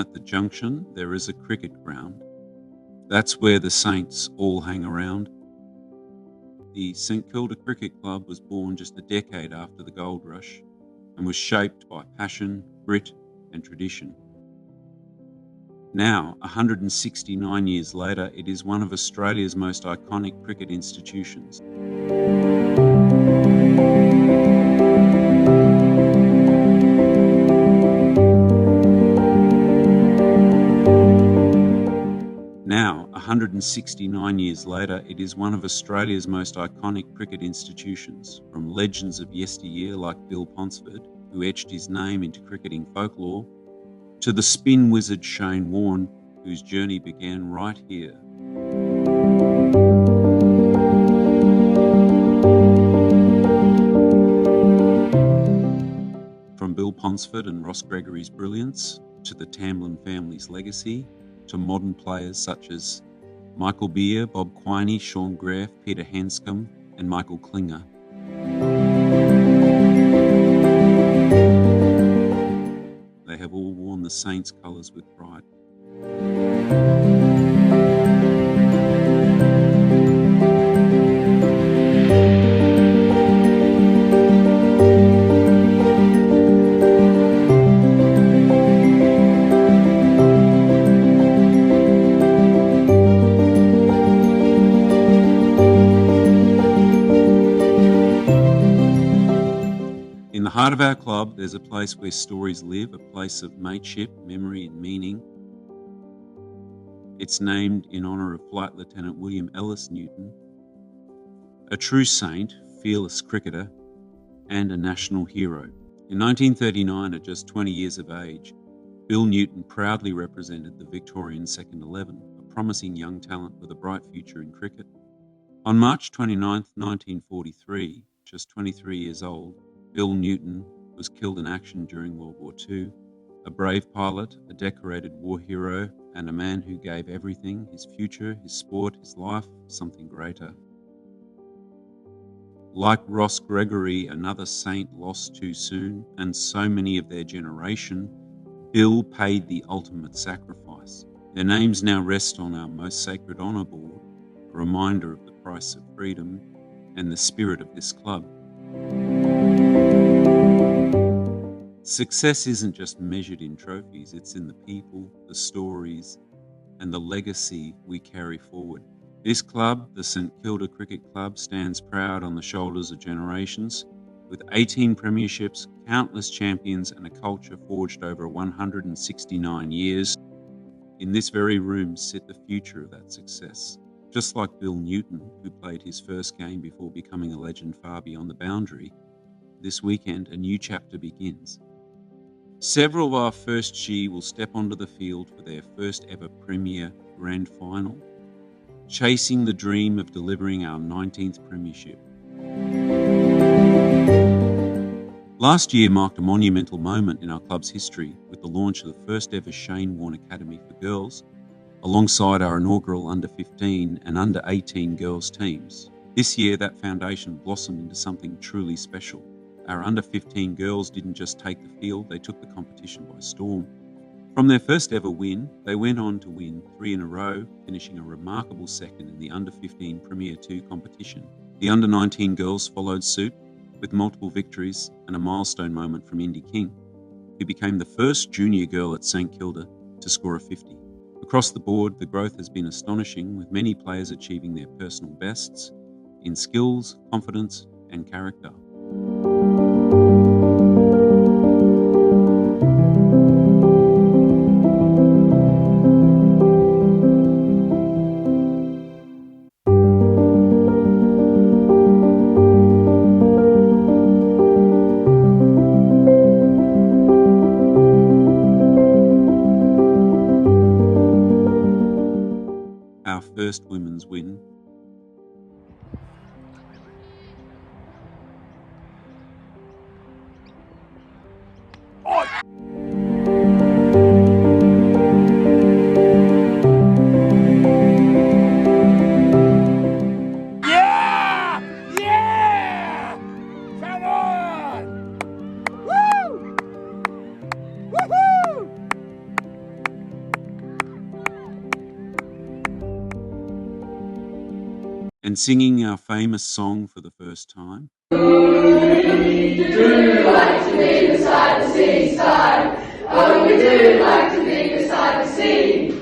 at the junction there is a cricket ground. That's where the Saints all hang around. The St Kilda Cricket Club was born just a decade after the gold rush and was shaped by passion, grit and tradition. Now, 169 years later, it is one of Australia's most iconic cricket institutions. Now, 169 years later, it is one of Australia's most iconic cricket institutions, from legends of yesteryear like Bill Ponsford, who etched his name into cricketing folklore, to the spin wizard Shane Warne, whose journey began right here. From Bill Ponsford and Ross Gregory's brilliance, to the Tamblyn family's legacy, to modern players such as Michael Beer, Bob Quiney, Sean Graff, Peter Hanscom and Michael Klinger. They have all worn the Saints colours with pride. In the heart of our club, there's a place where stories live, a place of mateship, memory and meaning. It's named in honour of Flight Lieutenant William Ellis Newton, a true saint, fearless cricketer, and a national hero. In 1939, at just 20 years of age, Bill Newton proudly represented the Victorian second 11, a promising young talent with a bright future in cricket. On March 29, 1943, just 23 years old, Bill Newton was killed in action during World War II, a brave pilot, a decorated war hero, and a man who gave everything, his future, his sport, his life, something greater. Like Ross Gregory, another saint lost too soon, and so many of their generation, Bill paid the ultimate sacrifice. Their names now rest on our most sacred honour board, a reminder of the price of freedom and the spirit of this club. Success isn't just measured in trophies, it's in the people, the stories, and the legacy we carry forward. This club, the St Kilda Cricket Club, stands proud on the shoulders of generations, with 18 premierships, countless champions, and a culture forged over 169 years. In this very room sit the future of that success. Just like Bill Newton, who played his first game before becoming a legend far beyond the boundary, this weekend a new chapter begins. Several of our first G will step onto the field for their first ever Premier Grand Final, chasing the dream of delivering our 19th premiership. Last year marked a monumental moment in our club's history with the launch of the first ever Shane Warne Academy for girls, alongside our inaugural under-15 and under-18 girls teams. This year that foundation blossomed into something truly special. Our under-15 girls didn't just take the field, they took the competition by storm. From their first ever win, they went on to win 3 in a row, finishing a remarkable second in the under-15 Premier 2 competition. The under-19 girls followed suit with multiple victories and a milestone moment from Indy King, who became the first junior girl at St Kilda to score a 50. Across the board, the growth has been astonishing, with many players achieving their personal bests in skills, confidence and character. Our first women's win. Yeah! Yeah! Come on! Woo! Woohoo! and singing our famous song for the first time. Do you like to be beside the seaside? Oh, we do like to be beside the sea.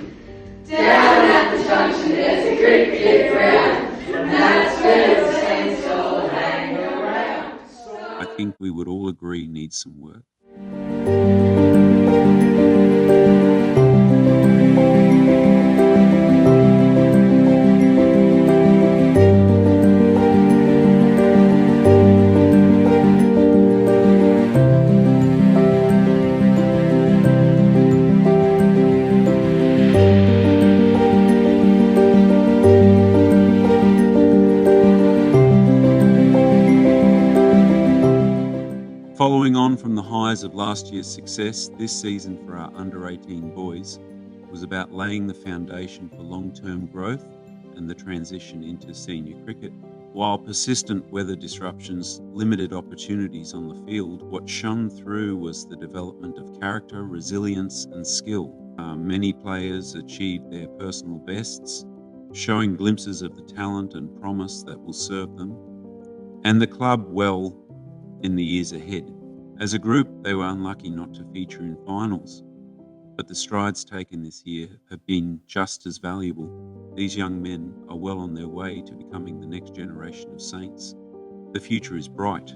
Down at the junction there's a cricket ground, and that's where the saints all hang around. I think we would all agree needs some work. Following on from the highs of last year's success, this season for our under-18 boys was about laying the foundation for long-term growth and the transition into senior cricket. While persistent weather disruptions limited opportunities on the field, what shone through was the development of character, resilience and skill. Many players achieved their personal bests, showing glimpses of the talent and promise that will serve them, and the club well in the years ahead. As a group, they were unlucky not to feature in finals, but the strides taken this year have been just as valuable. These young men are well on their way to becoming the next generation of Saints. The future is bright.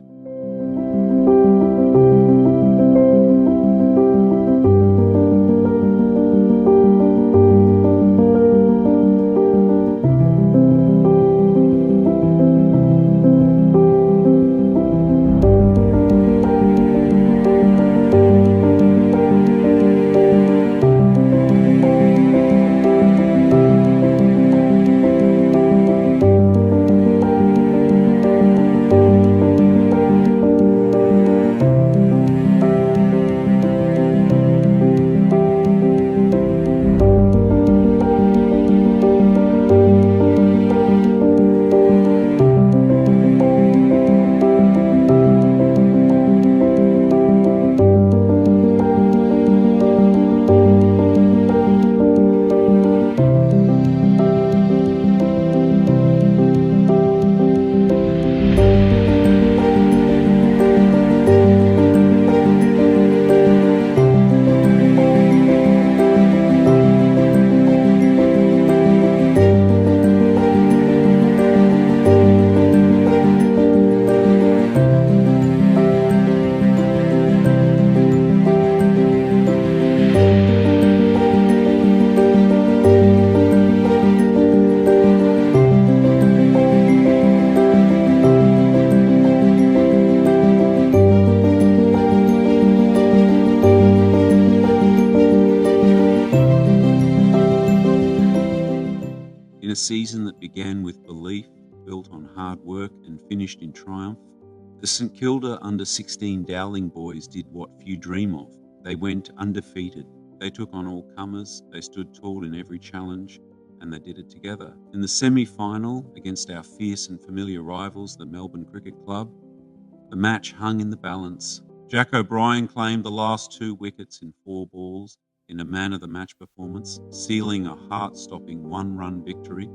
In a season that began with belief, built on hard work and finished in triumph, the St Kilda under-16 Dowling boys did what few dream of. They went undefeated. They took on all comers, they stood tall in every challenge, and they did it together. In the semi-final, against our fierce and familiar rivals, the Melbourne Cricket Club, the match hung in the balance. Jack O'Brien claimed the last 2 wickets in 4 balls in a man-of-the-match performance, sealing a heart-stopping 1-run victory.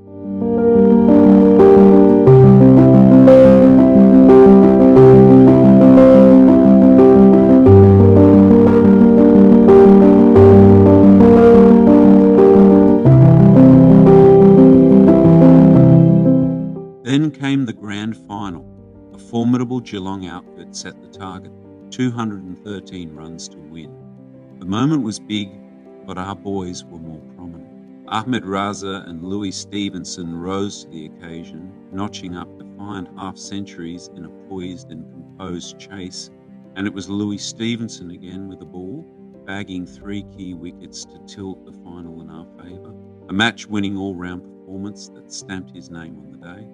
Then came the grand final. A formidable Geelong outfit set the target, 213 runs to win. The moment was big, but our boys were more prominent. Ahmed Raza and Louis Stevenson rose to the occasion, notching up defiant half-centuries in a poised and composed chase, and it was Louis Stevenson again with the ball, bagging 3 key wickets to tilt the final in our favour. A match-winning all-round performance that stamped his name on the day.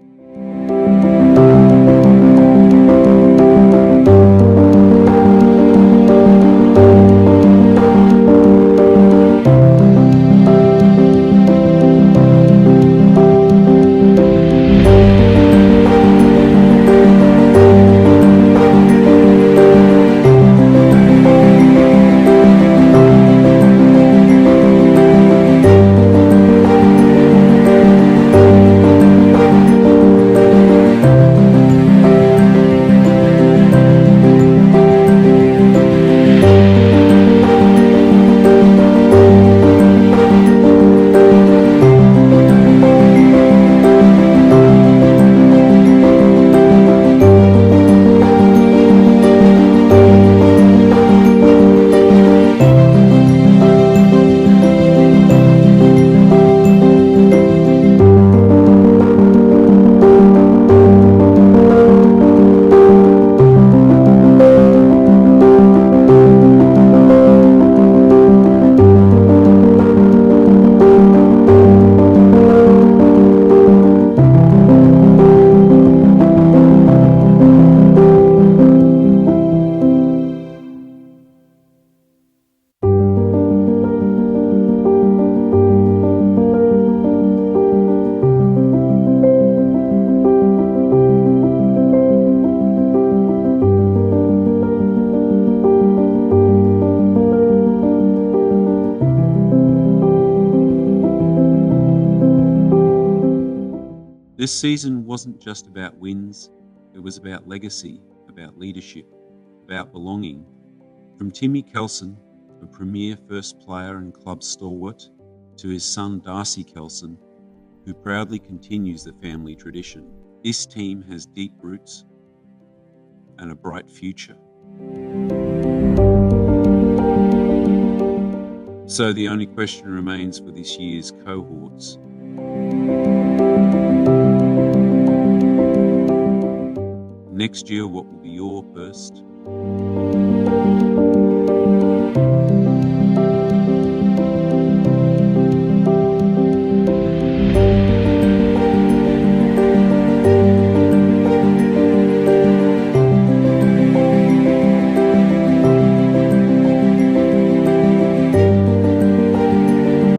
This season wasn't just about wins, it was about legacy, about leadership, about belonging. From Timmy Kelson, a premier first player and club stalwart, to his son Darcy Kelson, who proudly continues the family tradition. This team has deep roots and a bright future. So the only question remains for this year's cohorts. Next year, what will be your first?